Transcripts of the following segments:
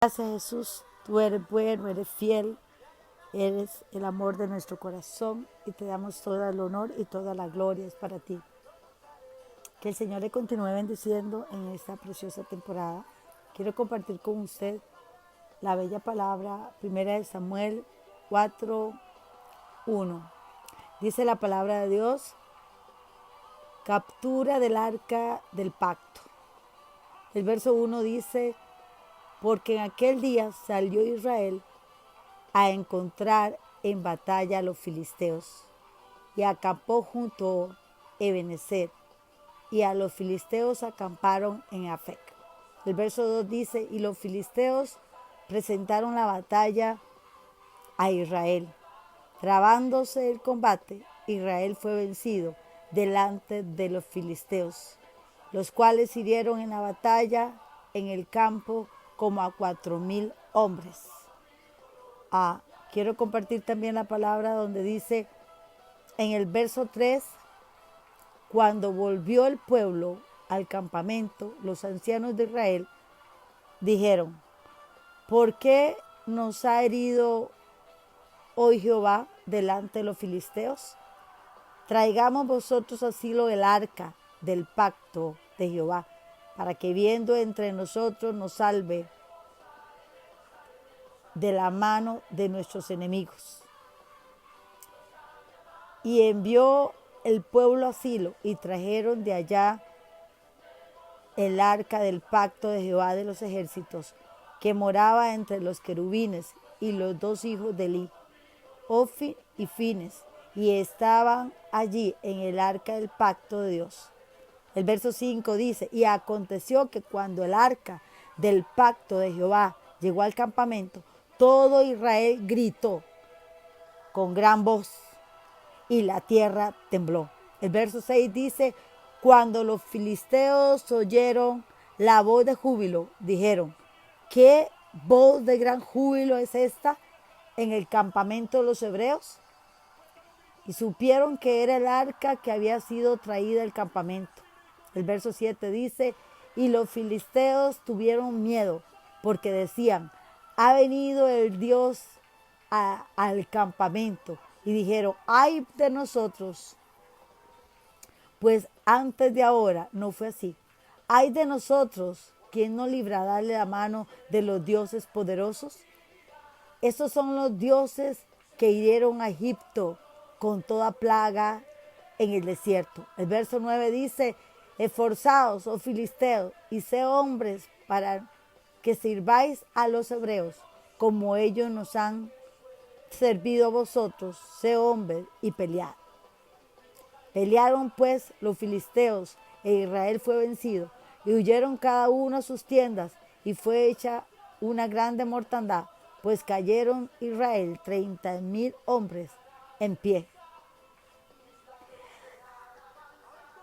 Gracias, Jesús. Tú eres bueno, eres fiel, eres el amor de nuestro corazón y te damos todo el honor y toda la gloria es para ti. Que el Señor le continúe bendiciendo en esta preciosa temporada. Quiero compartir con usted la bella palabra, 1 Samuel 4:1. Dice la palabra de Dios: captura del arca del pacto. El verso 1 dice: porque en aquel día salió Israel a encontrar en batalla a los filisteos y acampó junto a Ebenezer, y a los filisteos acamparon en Afec. El verso 2 dice: y los filisteos presentaron la batalla a Israel. Trabándose el combate, Israel fue vencido delante de los filisteos, los cuales hirieron en la batalla en el campo como a 4,000 hombres. Quiero compartir también la palabra donde dice en el verso 3: cuando volvió el pueblo al campamento, los ancianos de Israel dijeron: ¿por qué nos ha herido hoy Jehová delante de los filisteos? Traigamos vosotros asilo el arca del pacto de Jehová, para que viendo entre nosotros nos salve de la mano de nuestros enemigos. Y envió el pueblo a Silo y trajeron de allá el arca del pacto de Jehová de los ejércitos, que moraba entre los querubines, y los dos hijos de Eli, Ofni y Fines, y estaban allí en el arca del pacto de Dios. El verso 5 dice: y aconteció que cuando el arca del pacto de Jehová llegó al campamento, todo Israel gritó con gran voz y la tierra tembló. El verso 6 dice: cuando los filisteos oyeron la voz de júbilo, dijeron: ¿qué voz de gran júbilo es esta en el campamento de los hebreos? Y supieron que era el arca que había sido traída del campamento. El verso 7 dice: y los filisteos tuvieron miedo, porque decían: ha venido el Dios al campamento. Y dijeron: ay de nosotros, pues antes de ahora no fue así. Ay de nosotros, ¿quién nos librará de la mano de los dioses poderosos? Estos son los dioses que hirieron a Egipto con toda plaga en el desierto. El verso 9 dice: esforzaos, oh filisteos, y sé hombres para que sirváis a los hebreos, como ellos nos han servido a vosotros, sé hombres y pelead. Pelearon pues los filisteos, e Israel fue vencido, y huyeron cada uno a sus tiendas, y fue hecha una grande mortandad, pues cayeron Israel 30,000 hombres en pie.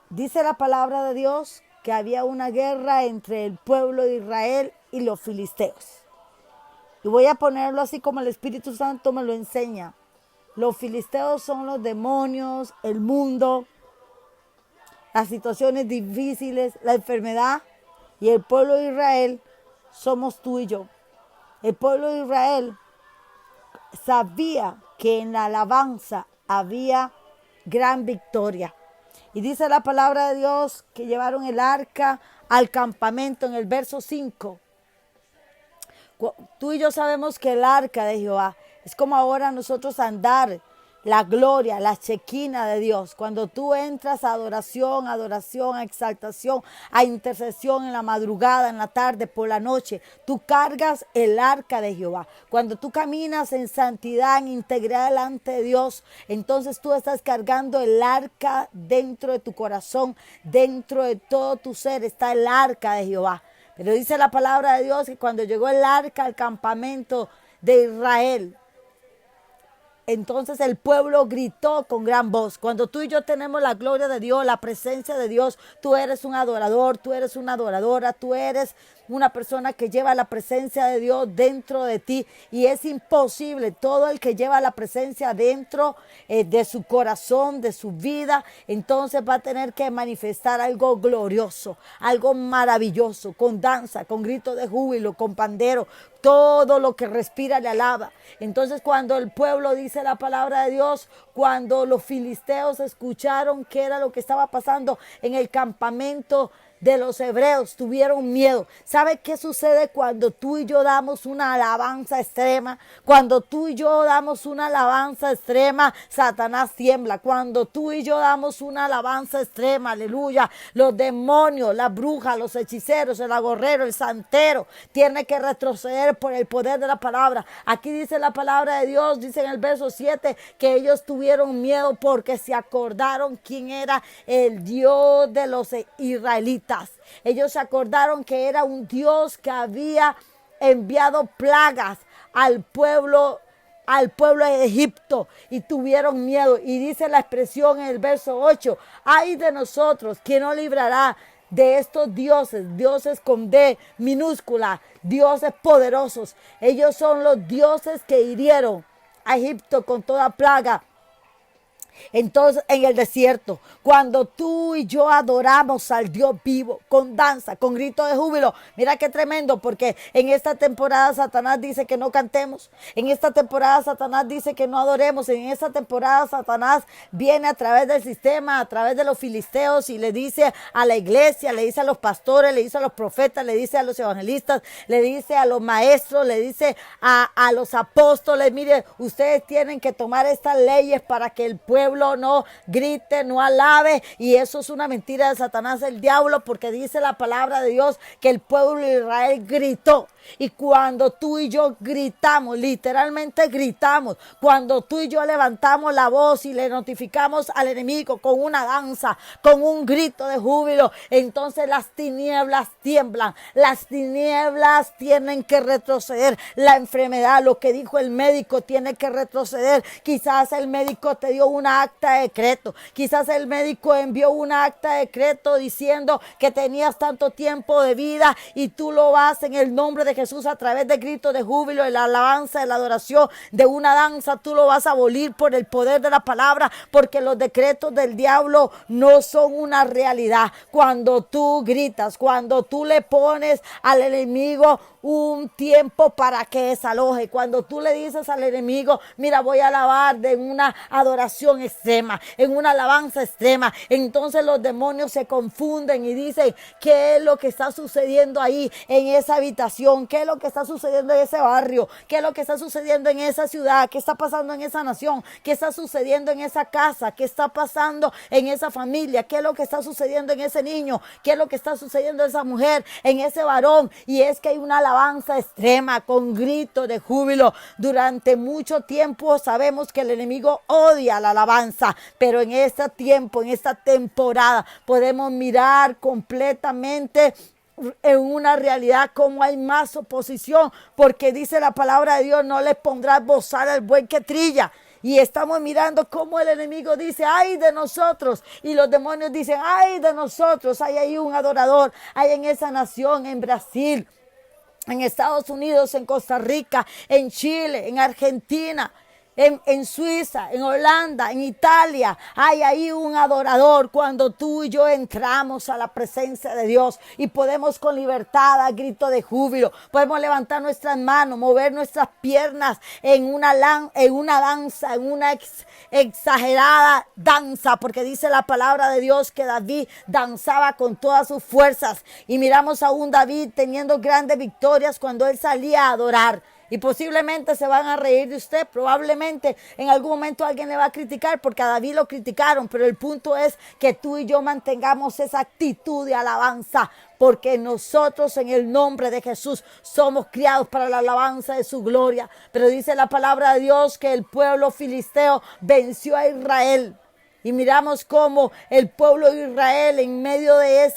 Dice la palabra de Dios que había una guerra entre el pueblo de Israel y los filisteos. Y voy a ponerlo así como el Espíritu Santo me lo enseña. Los filisteos son los demonios, el mundo, las situaciones difíciles, la enfermedad. Y el pueblo de Israel somos tú y yo. El pueblo de Israel sabía que en la alabanza había gran victoria. Y dice la palabra de Dios que llevaron el arca al campamento en el verso 5. Tú y yo sabemos que el arca de Jehová es como ahora nosotros andar la gloria, la chequina de Dios. Cuando tú entras a adoración, a exaltación, a intercesión en la madrugada, en la tarde, por la noche, tú cargas el arca de Jehová. Cuando tú caminas en santidad, en integridad delante de Dios, entonces tú estás cargando el arca dentro de tu corazón, dentro de todo tu ser está el arca de Jehová. Pero dice la palabra de Dios que cuando llegó el arca al campamento de Israel, entonces el pueblo gritó con gran voz. Cuando tú y yo tenemos la gloria de Dios, la presencia de Dios, tú eres un adorador, tú eres una adoradora, tú eres una persona que lleva la presencia de Dios dentro de ti, y es imposible. Todo el que lleva la presencia dentro de su corazón, de su vida, entonces va a tener que manifestar algo glorioso, algo maravilloso, con danza, con grito de júbilo, con pandero. Todo lo que respira le alaba. Entonces, cuando el pueblo, dice la palabra de Dios, cuando los filisteos escucharon qué era lo que estaba pasando en el campamento de los hebreos, tuvieron miedo. ¿Sabe qué sucede cuando tú y yo damos una alabanza extrema? Cuando tú y yo damos una alabanza extrema, Satanás tiembla. Cuando tú y yo damos una alabanza extrema, aleluya, los demonios, las brujas, los hechiceros, el agorrero, el santero, tiene que retroceder por el poder de la palabra. Aquí dice la palabra de Dios, dice en el verso 7, que ellos tuvieron miedo porque se acordaron quién era el Dios de los israelitas. Ellos se acordaron que era un Dios que había enviado plagas al pueblo de Egipto, y tuvieron miedo. Y dice la expresión en el verso 8, ay de nosotros, ¿quién nos librará de estos dioses? Dioses con D minúscula, dioses poderosos. Ellos son los dioses que hirieron a Egipto con toda plaga. Entonces, en el desierto, cuando tú y yo adoramos al Dios vivo, con danza, con grito de júbilo, mira qué tremendo, porque en esta temporada Satanás dice que no cantemos, en esta temporada Satanás dice que no adoremos, en esta temporada Satanás viene a través del sistema, a través de los filisteos, y le dice a la iglesia, le dice a los pastores, le dice a los profetas, le dice a los evangelistas, le dice a los maestros, le dice a los apóstoles, mire, ustedes tienen que tomar estas leyes para que el pueblo no grite, no alabe. Y eso es una mentira de Satanás, el diablo, porque dice la palabra de Dios que el pueblo de Israel gritó. Y cuando tú y yo gritamos, literalmente gritamos, cuando tú y yo levantamos la voz y le notificamos al enemigo con una danza, con un grito de júbilo, entonces las tinieblas tiemblan, las tinieblas tienen que retroceder. La enfermedad, lo que dijo el médico, tiene que retroceder. Quizás el médico te dio una acta de decreto, quizás el médico envió una acta de decreto diciendo que tenías tanto tiempo de vida, y tú lo vas en el nombre de Jesús a través de gritos de júbilo, de la alabanza, de la adoración, de una danza, tú lo vas a abolir por el poder de la palabra, porque los decretos del diablo no son una realidad. Cuando tú gritas, cuando tú le pones al enemigo un tiempo para que desaloje, cuando tú le dices al enemigo, mira, voy a alabar de una adoración extrema, en una alabanza extrema, entonces los demonios se confunden y dicen, ¿qué es lo que está sucediendo ahí en esa habitación? ¿Qué es lo que está sucediendo en ese barrio? ¿Qué es lo que está sucediendo en esa ciudad? ¿Qué está pasando en esa nación? ¿Qué está sucediendo en esa casa? ¿Qué está pasando en esa familia? ¿Qué es lo que está sucediendo en ese niño? ¿Qué es lo que está sucediendo en esa mujer, en ese varón? Y es que hay una alabanza extrema con grito de júbilo. Durante mucho tiempo sabemos que el enemigo odia la alabanza, pero en este tiempo, en esta temporada, podemos mirar completamente en una realidad como hay más oposición, porque dice la palabra de Dios, no les pondrás bozal al buen que trilla. Y estamos mirando cómo el enemigo dice, ay de nosotros, y los demonios dicen, ay de nosotros. Hay ahí un adorador, hay en esa nación, en Brasil, en Estados Unidos, en Costa Rica, en Chile, en Argentina, en Suiza, en Holanda, en Italia. Hay ahí un adorador. Cuando tú y yo entramos a la presencia de Dios y podemos con libertad, a grito de júbilo, podemos levantar nuestras manos, mover nuestras piernas en una danza, en una exagerada danza, porque dice la palabra de Dios que David danzaba con todas sus fuerzas, y miramos a un David teniendo grandes victorias cuando él salía a adorar. Y posiblemente se van a reír de usted, probablemente en algún momento alguien le va a criticar, porque a David lo criticaron, pero el punto es que tú y yo mantengamos esa actitud de alabanza, porque nosotros en el nombre de Jesús somos criados para la alabanza de su gloria. Pero dice la palabra de Dios que el pueblo filisteo venció a Israel, y miramos cómo el pueblo de Israel, en medio de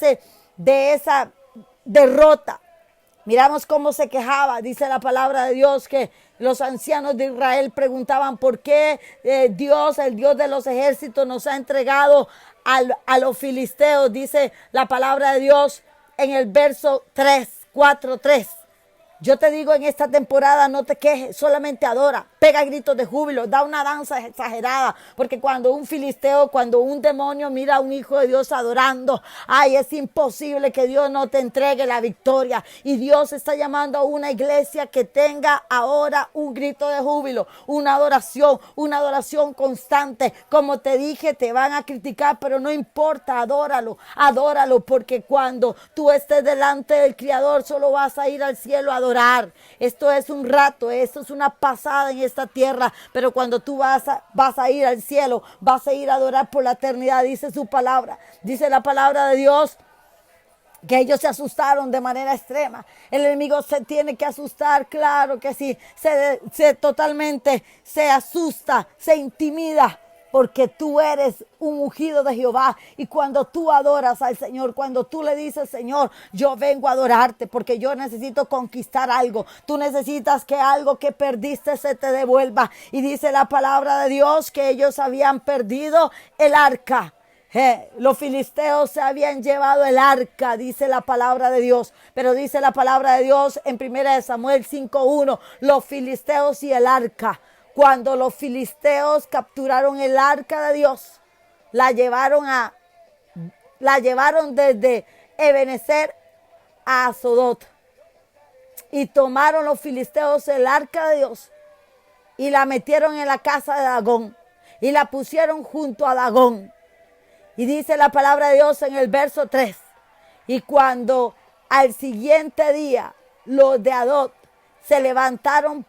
esa derrota, miramos cómo se quejaba. Dice la palabra de Dios que los ancianos de Israel preguntaban por qué Dios, el Dios de los ejércitos, nos ha entregado a los filisteos. Dice la palabra de Dios en el verso 3 4:3. Yo te digo en esta temporada, no te quejes, solamente adora, pega gritos de júbilo, da una danza exagerada, porque cuando un filisteo, cuando un demonio mira a un hijo de Dios adorando, ay, es imposible que Dios no te entregue la victoria. Y Dios está llamando a una iglesia que tenga ahora un grito de júbilo, una adoración constante. Como te dije, te van a criticar, pero no importa, adóralo, porque cuando tú estés delante del Creador, solo vas a ir al cielo a adorar. Esto es un rato, esto es una pasada en esta tierra, pero cuando tú vas a ir al cielo, vas a ir a adorar por la eternidad, dice su palabra, dice la palabra de Dios, que ellos se asustaron de manera extrema. El enemigo se tiene que asustar, claro que sí, totalmente se asusta, se intimida, porque tú eres un ungido de Jehová. Y cuando tú adoras al Señor, cuando tú le dices, Señor, yo vengo a adorarte porque yo necesito conquistar algo. Tú necesitas que algo que perdiste se te devuelva. Y dice la palabra de Dios que ellos habían perdido el arca. Los filisteos se habían llevado el arca, dice la palabra de Dios. Pero dice la palabra de Dios en 1 Samuel 5:1, los filisteos y el arca. Cuando los filisteos capturaron el arca de Dios, la llevaron desde Ebenezer a Asodot. Y tomaron los filisteos el arca de Dios y la metieron en la casa de Dagón y la pusieron junto a Dagón. Y dice la palabra de Dios en el verso 3. Y cuando al siguiente día los de Adot se levantaron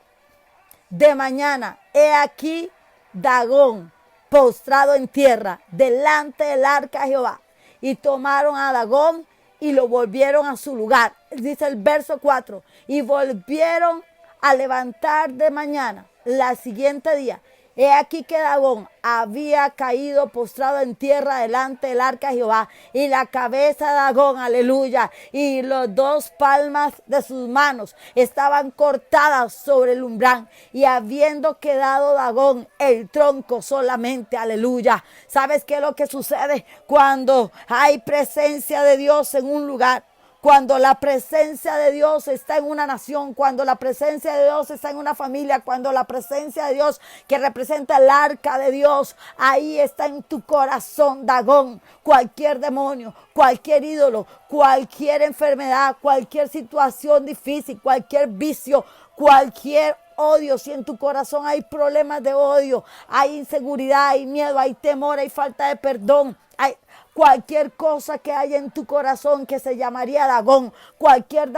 de mañana, he aquí Dagón postrado en tierra delante del arca de Jehová. Y tomaron a Dagón y lo volvieron a su lugar. Dice el verso 4. Y volvieron a levantar de mañana, la siguiente día. He aquí que Dagón había caído postrado en tierra delante del arca de Jehová, y la cabeza de Dagón, aleluya, y las 2 palmas de sus manos estaban cortadas sobre el umbral, y habiendo quedado Dagón el tronco solamente, aleluya. ¿Sabes qué es lo que sucede cuando hay presencia de Dios en un lugar? Cuando la presencia de Dios está en una nación, cuando la presencia de Dios está en una familia, cuando la presencia de Dios que representa el arca de Dios, ahí está en tu corazón Dagón. Cualquier demonio, cualquier ídolo, cualquier enfermedad, cualquier situación difícil, cualquier vicio, cualquier odio, si en tu corazón hay problemas de odio, hay inseguridad, hay miedo, hay temor, hay falta de perdón, hay cualquier cosa que haya en tu corazón que se llamaría Dagón, cualquier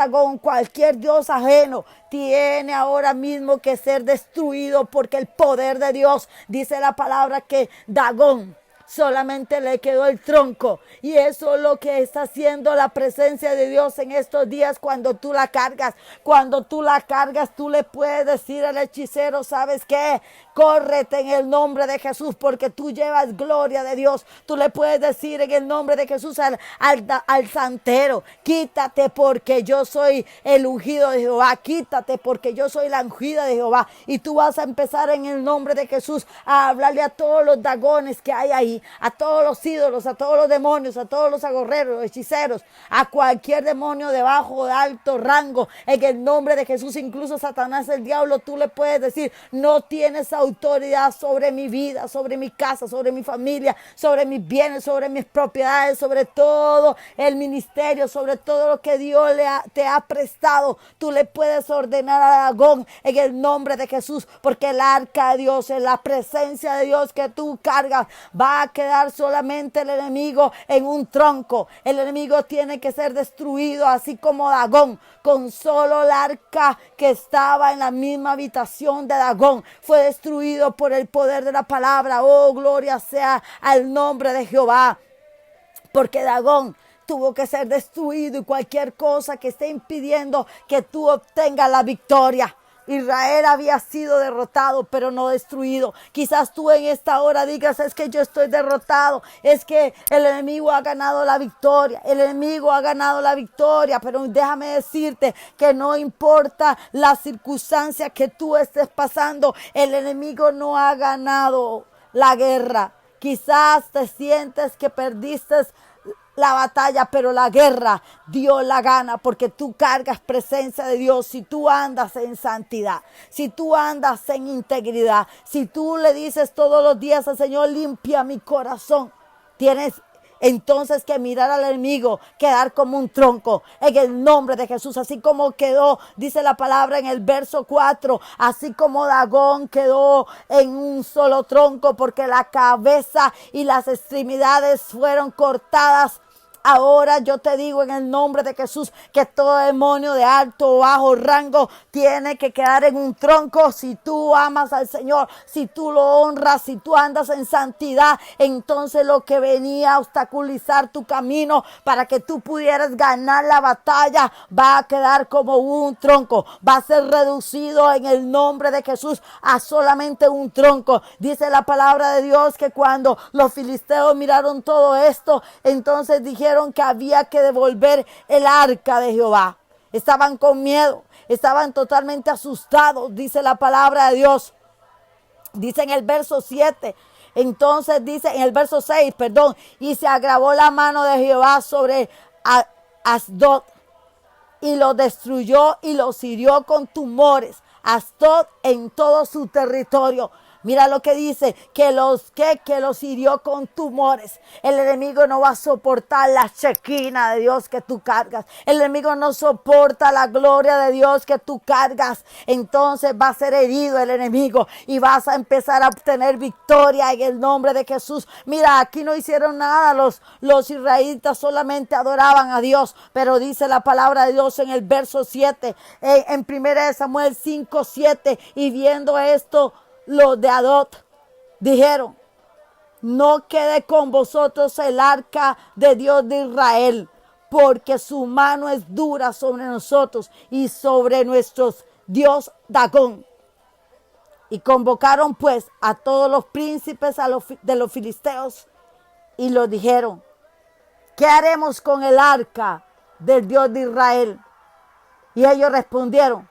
Dios ajeno, tiene ahora mismo que ser destruido, porque el poder de Dios, dice la palabra, que Dagón solamente le quedó el tronco. Y eso es lo que está haciendo la presencia de Dios en estos días. Cuando tú la cargas, tú le puedes decir al hechicero, ¿sabes qué? Córrete en el nombre de Jesús, porque tú llevas gloria de Dios. Tú le puedes decir en el nombre de Jesús al santero, quítate porque yo soy el ungido de Jehová, quítate porque yo soy la ungida de Jehová. Y tú vas a empezar en el nombre de Jesús a hablarle a todos los dagones que hay ahí, a todos los ídolos, a todos los demonios, a todos los agorreros, los hechiceros, a cualquier demonio de bajo, de alto rango, en el nombre de Jesús. Incluso Satanás, el diablo, tú le puedes decir, no tienes autoridad sobre mi vida, sobre mi casa, sobre mi familia, sobre mis bienes, sobre mis propiedades, sobre todo el ministerio, sobre todo lo que Dios te ha prestado. Tú le puedes ordenar a Dagón en el nombre de Jesús, porque el arca de Dios, en la presencia de Dios que tú cargas, va a quedar solamente el enemigo en un tronco. El enemigo tiene que ser destruido, así como Dagón. Con solo el arca que estaba en la misma habitación de Dagón fue destruido por el poder de la palabra. Oh, gloria sea al nombre de Jehová, porque Dagón tuvo que ser destruido, y cualquier cosa que esté impidiendo que tú obtengas la victoria. Israel había sido derrotado, pero no destruido. Quizás tú en esta hora digas, es que yo estoy derrotado, es que el enemigo ha ganado la victoria, pero déjame decirte que no importa la circunstancia que tú estés pasando, el enemigo no ha ganado la guerra. Quizás te sientes que perdiste la batalla, pero la guerra Dios la gana porque tú cargas presencia de Dios. Si tú andas en santidad, si tú andas en integridad, si tú le dices todos los días al Señor, limpia mi corazón, tienes entonces que mirar al enemigo, quedar como un tronco en el nombre de Jesús, así como quedó, dice la palabra en el verso 4, así como Dagón quedó en un solo tronco porque la cabeza y las extremidades fueron cortadas. Ahora yo te digo en el nombre de Jesús que todo demonio de alto o bajo rango tiene que quedar en un tronco. Si tú amas al Señor, si tú lo honras, si tú andas en santidad, entonces lo que venía a obstaculizar tu camino para que tú pudieras ganar la batalla va a quedar como un tronco. Va a ser reducido en el nombre de Jesús a solamente un tronco. Dice la palabra de Dios que cuando los filisteos miraron todo esto, entonces dijeron que había que devolver el arca de Jehová. Estaban con miedo, estaban totalmente asustados, dice la palabra de Dios. Dice en el verso 7, entonces dice en el verso 6, perdón, y se agravó la mano de Jehová sobre Asdod y lo destruyó y los hirió con tumores. Asdod en todo su territorio. Mira lo que dice, que los hirió con tumores. El enemigo no va a soportar la chequina de Dios que tú cargas. El enemigo no soporta la gloria de Dios que tú cargas. Entonces va a ser herido el enemigo y vas a empezar a obtener victoria en el nombre de Jesús. Mira, aquí no hicieron nada los israelitas, solamente adoraban a Dios. Pero dice la palabra de Dios en el verso 7, en 1 Samuel 5:7, y viendo esto, los de Adot dijeron, no quede con vosotros el arca de Dios de Israel, porque su mano es dura sobre nosotros y sobre nuestros dios Dagón. Y convocaron pues a todos los príncipes de los filisteos y los dijeron, ¿qué haremos con el arca del Dios de Israel? Y ellos respondieron,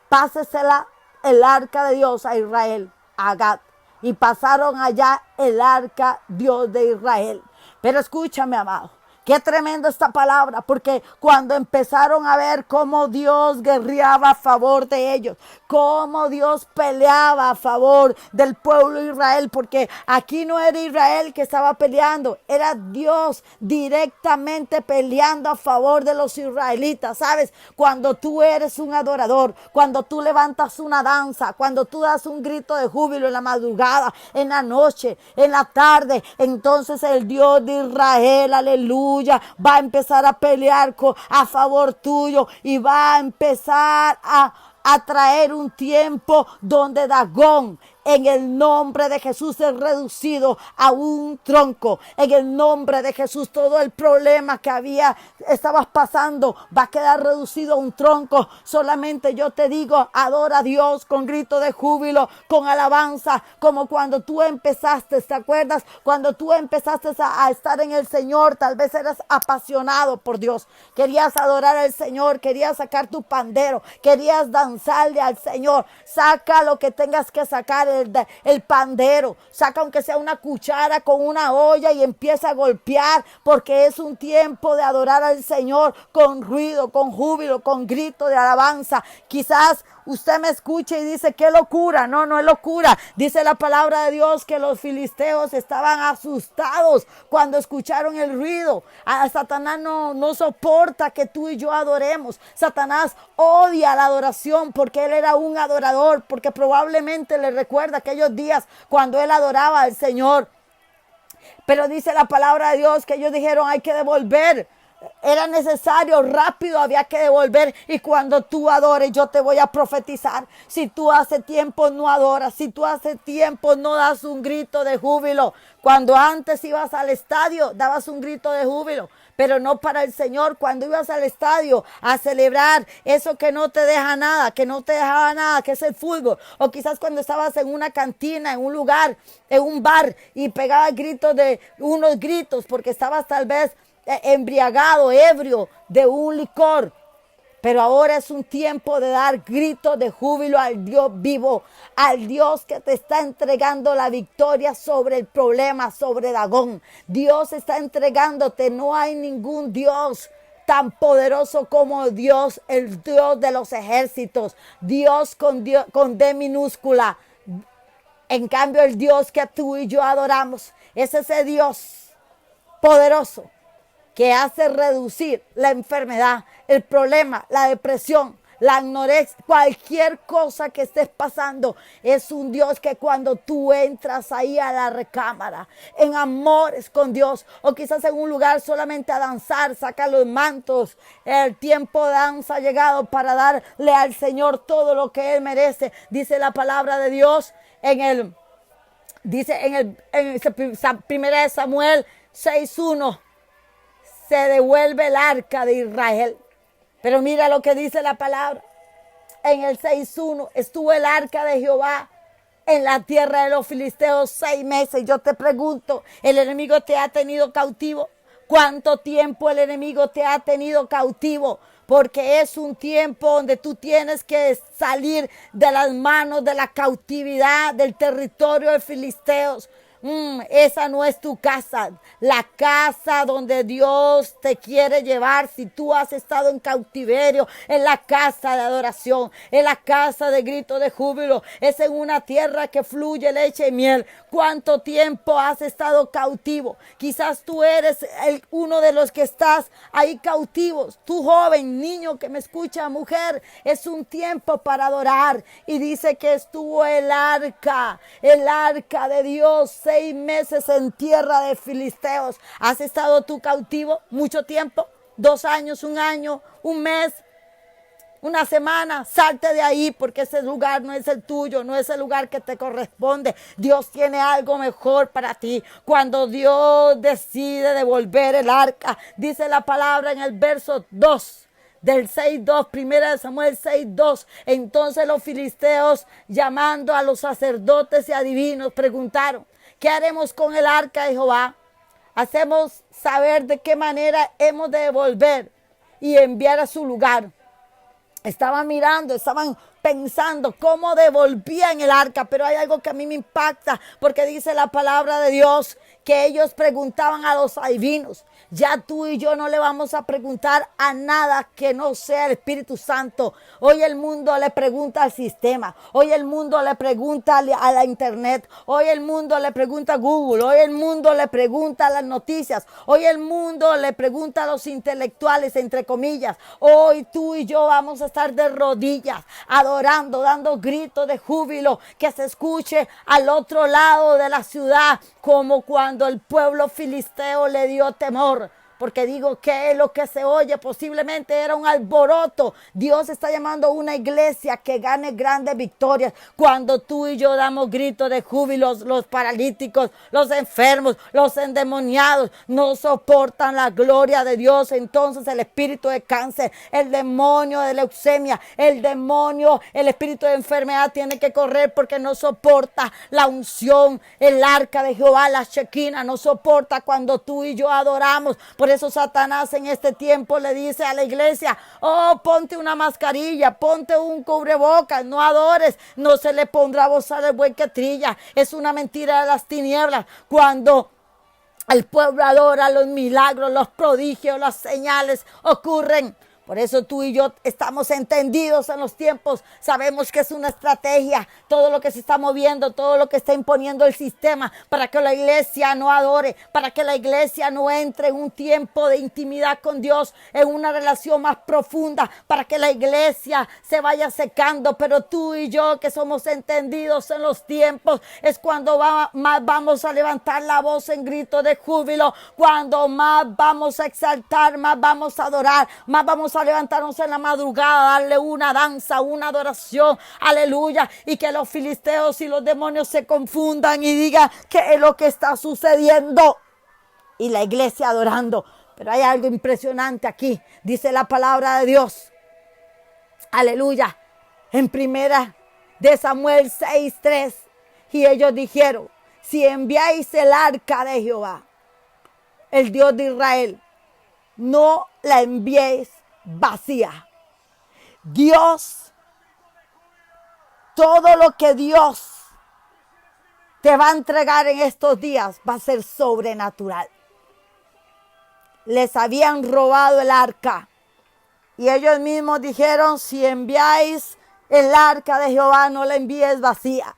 pásesela el arca de Dios a Israel, a Gad. Y pasaron allá el arca Dios de Israel. Pero escúchame, amado, qué tremendo esta palabra, porque cuando empezaron a ver cómo Dios guerreaba a favor de ellos, cómo Dios peleaba a favor del pueblo de Israel, porque aquí no era Israel que estaba peleando, era Dios directamente peleando a favor de los israelitas. ¿Sabes? Cuando tú eres un adorador, cuando tú levantas una danza, cuando tú das un grito de júbilo en la madrugada, en la noche, en la tarde, entonces el Dios de Israel, aleluya, va a empezar a pelear a favor tuyo y va a empezar a traer un tiempo donde Dagón, en el nombre de Jesús, es reducido a un tronco. En el nombre de Jesús, todo el problema que estabas pasando va a quedar reducido a un tronco. Solamente yo te digo, adora a Dios con grito de júbilo, con alabanza, como cuando tú empezaste. ¿Te acuerdas? Cuando tú empezaste a estar en el Señor, tal vez eras apasionado por Dios. Querías adorar al Señor, querías sacar tu pandero, querías danzarle al Señor. Saca lo que tengas que sacar, el pandero, saca aunque sea una cuchara con una olla y empieza a golpear, porque es un tiempo de adorar al Señor con ruido, con júbilo, con grito de alabanza. Quizás usted me escuche y dice, qué locura. No, no es locura. Dice la palabra de Dios que los filisteos estaban asustados cuando escucharon el ruido. A Satanás no soporta que tú y yo adoremos. Satanás odia la adoración porque él era un adorador, porque probablemente le recuerda aquellos días cuando él adoraba al Señor. Pero dice la palabra de Dios que ellos dijeron, hay que devolver. Era necesario, rápido había que devolver. Y cuando tú adores, yo te voy a profetizar. Si tú hace tiempo no adoras, si tú hace tiempo no das un grito de júbilo. Cuando antes ibas al estadio, dabas un grito de júbilo, pero no para el Señor. Cuando ibas al estadio a celebrar eso que no te deja nada, que no te dejaba nada, que es el fútbol. O quizás cuando estabas en una cantina, en un lugar, en un bar, y pegabas unos gritos porque estabas tal vez embriagado, ebrio de un licor. Pero ahora es un tiempo de dar gritos de júbilo al Dios vivo, al Dios que te está entregando la victoria sobre el problema, sobre Dagón. Dios está entregándote, no hay ningún Dios tan poderoso como Dios, el Dios de los ejércitos, Dios con D minúscula. En cambio, el Dios que tú y yo adoramos es ese Dios poderoso que hace reducir la enfermedad, el problema, la depresión, la anorexia, cualquier cosa que estés pasando. Es un Dios que cuando tú entras ahí a la recámara, en amores con Dios, o quizás en un lugar solamente a danzar, saca los mantos. El tiempo de danza ha llegado para darle al Señor todo lo que Él merece. Dice la palabra de Dios en Primera de Samuel 6:1. Se devuelve el arca de Israel. Pero mira lo que dice la palabra. En el 6:1 estuvo el arca de Jehová en la tierra de los filisteos 6 meses. Yo te pregunto, ¿el enemigo te ha tenido cautivo? ¿Cuánto tiempo el enemigo te ha tenido cautivo? Porque es un tiempo donde tú tienes que salir de las manos de la cautividad del territorio de filisteos. Esa no es tu casa, la casa donde Dios te quiere llevar. Si tú has estado en cautiverio, en la casa de adoración, en la casa de grito de júbilo, es en una tierra que fluye leche y miel. ¿Cuánto tiempo has estado cautivo? Quizás tú eres uno de los que estás ahí cautivos. Tú joven, niño que me escucha, mujer, es un tiempo para adorar. Y dice que estuvo el arca de Dios 6 meses en tierra de filisteos. ¿Has estado tú cautivo mucho tiempo? 2 años, 1 año, 1 mes, 1 semana. Salte de ahí, porque ese lugar no es el tuyo, no es el lugar que te corresponde. Dios tiene algo mejor para ti. Cuando Dios decide devolver el arca, dice la palabra en el verso 2 del 6:2, Primera de Samuel 6:2. Entonces los filisteos, llamando a los sacerdotes y adivinos, preguntaron: ¿qué haremos con el arca de Jehová? Hacemos saber de qué manera hemos de devolver y enviar a su lugar. Estaban mirando, estaban pensando cómo devolvían el arca, pero hay algo que a mí me impacta, porque dice la palabra de Dios que ellos preguntaban a los adivinos. Ya tú y yo no le vamos a preguntar a nada que no sea el Espíritu Santo. Hoy el mundo le pregunta al sistema, hoy el mundo le pregunta a la internet, hoy el mundo le pregunta a Google, hoy el mundo le pregunta a las noticias, hoy el mundo le pregunta a los intelectuales, entre comillas. Hoy tú y yo vamos a estar de rodillas, adorando, dando gritos de júbilo, que se escuche al otro lado de la ciudad, como cuando el pueblo filisteo le dio temor. Porque digo, ¿qué es lo que se oye? Posiblemente era un alboroto. Dios está llamando a una iglesia que gane grandes victorias. Cuando tú y yo damos gritos de júbilo, los paralíticos, los enfermos, los endemoniados no soportan la gloria de Dios. Entonces el espíritu de cáncer, el demonio de leucemia, el espíritu de enfermedad tiene que correr, porque no soporta la unción, el arca de Jehová, la Shekinah, no soporta cuando tú y yo adoramos. Por eso Satanás en este tiempo le dice a la iglesia: oh, ponte una mascarilla, ponte un cubrebocas, no adores, no se le pondrá bozal al buey que trilla. Es una mentira de las tinieblas. Cuando el pueblo adora, los milagros, los prodigios, las señales ocurren. Por eso tú y yo estamos entendidos en los tiempos. Sabemos que es una estrategia. Todo lo que se está moviendo, todo lo que está imponiendo el sistema para que la iglesia no adore, para que la iglesia no entre en un tiempo de intimidad con Dios, en una relación más profunda, para que la iglesia se vaya secando. Pero tú y yo, que somos entendidos en los tiempos, es cuando más vamos a levantar la voz en grito de júbilo, cuando más vamos a exaltar, más vamos a adorar, más vamos a levantarnos en la madrugada, darle una danza, una adoración, aleluya, y que los filisteos y los demonios se confundan y digan: ¿qué es lo que está sucediendo? Y la iglesia adorando. Pero hay algo impresionante aquí, dice la palabra de Dios, aleluya, en Primera de Samuel 6:3, y ellos dijeron: si enviáis el arca de Jehová, el Dios de Israel, no la enviéis vacía. Dios, todo lo que Dios te va a entregar en estos días va a ser sobrenatural. Les habían robado el arca y ellos mismos dijeron, si enviáis el arca de Jehová, no la envíes vacía.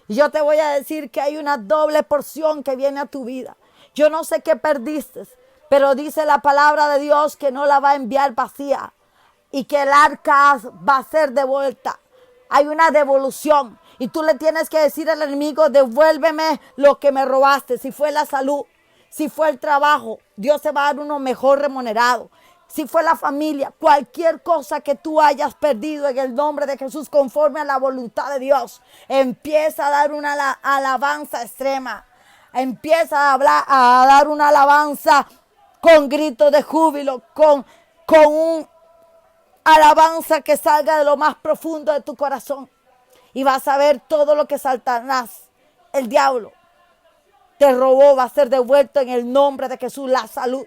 Y yo te voy a decir que hay una doble porción que viene a tu vida. Yo no sé qué perdiste, pero dice la palabra de Dios que no la va a enviar vacía y que el arca va a ser devuelta. Hay una devolución y tú le tienes que decir al enemigo, devuélveme lo que me robaste. Si fue la salud, si fue el trabajo, Dios te va a dar uno mejor remunerado. Si fue la familia, cualquier cosa que tú hayas perdido en el nombre de Jesús conforme a la voluntad de Dios, empieza a dar una alabanza extrema. Empieza a hablar, a dar una alabanza con gritos de júbilo, con un alabanza que salga de lo más profundo de tu corazón. Y vas a ver todo lo que Satanás, el diablo, te robó, va a ser devuelto en el nombre de Jesús. La salud,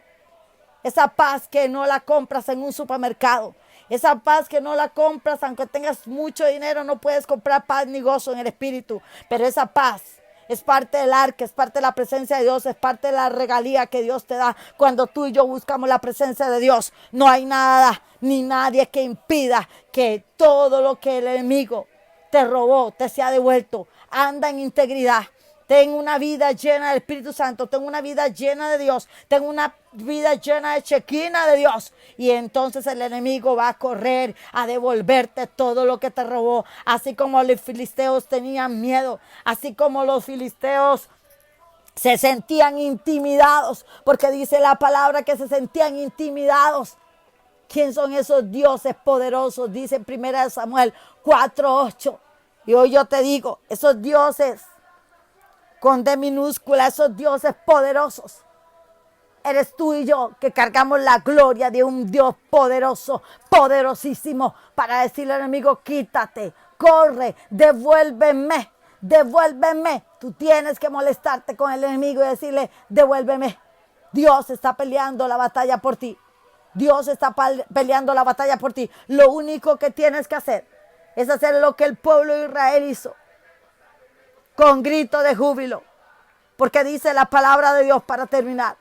esa paz que no la compras en un supermercado, esa paz que no la compras aunque tengas mucho dinero, no puedes comprar paz ni gozo en el espíritu, pero esa paz es parte del arca, es parte de la presencia de Dios, es parte de la regalía que Dios te da. Cuando tú y yo buscamos la presencia de Dios, no hay nada ni nadie que impida que todo lo que el enemigo te robó te sea devuelto. Anda en integridad. Ten una vida llena del Espíritu Santo. Ten una vida llena de Dios. Ten una vida llena de Shekinah de Dios. Y entonces el enemigo va a correr a devolverte todo lo que te robó. Así como los filisteos tenían miedo. Así como los filisteos se sentían intimidados. Porque dice la palabra que se sentían intimidados. ¿Quién son esos dioses poderosos? Dice en 1 Samuel 4:8. Y hoy yo te digo, esos dioses con D minúscula, esos dioses poderosos, eres tú y yo que cargamos la gloria de un Dios poderoso, poderosísimo, para decirle al enemigo, quítate, corre, devuélveme, devuélveme. Tú tienes que molestarte con el enemigo y decirle, devuélveme. Dios está peleando la batalla por ti. Dios está peleando la batalla por ti. Lo único que tienes que hacer es hacer lo que el pueblo de Israel hizo. Con grito de júbilo. Porque dice la palabra de Dios para terminar.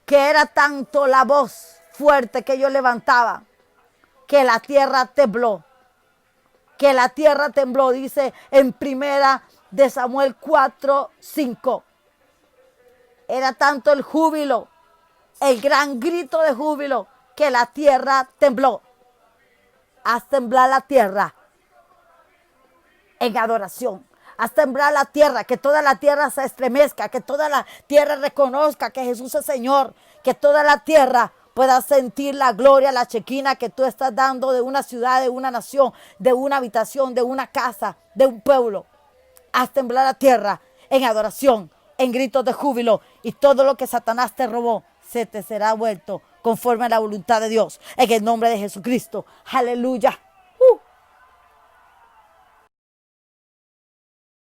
Que era tanto la voz fuerte que ellos levantaban. Que la tierra tembló. Que la tierra tembló. Dice en 1 Samuel 4:5. Era tanto el júbilo. El gran grito de júbilo. Que la tierra tembló. Haz temblar la tierra. En adoración, haz temblar la tierra, que toda la tierra se estremezca, que toda la tierra reconozca que Jesús es Señor, que toda la tierra pueda sentir la gloria, la Shekinah que tú estás dando de una ciudad, de una nación, de una habitación, de una casa, de un pueblo. Haz temblar la tierra en adoración, en gritos de júbilo, y todo lo que Satanás te robó se te será vuelto conforme a la voluntad de Dios, en el nombre de Jesucristo. Aleluya.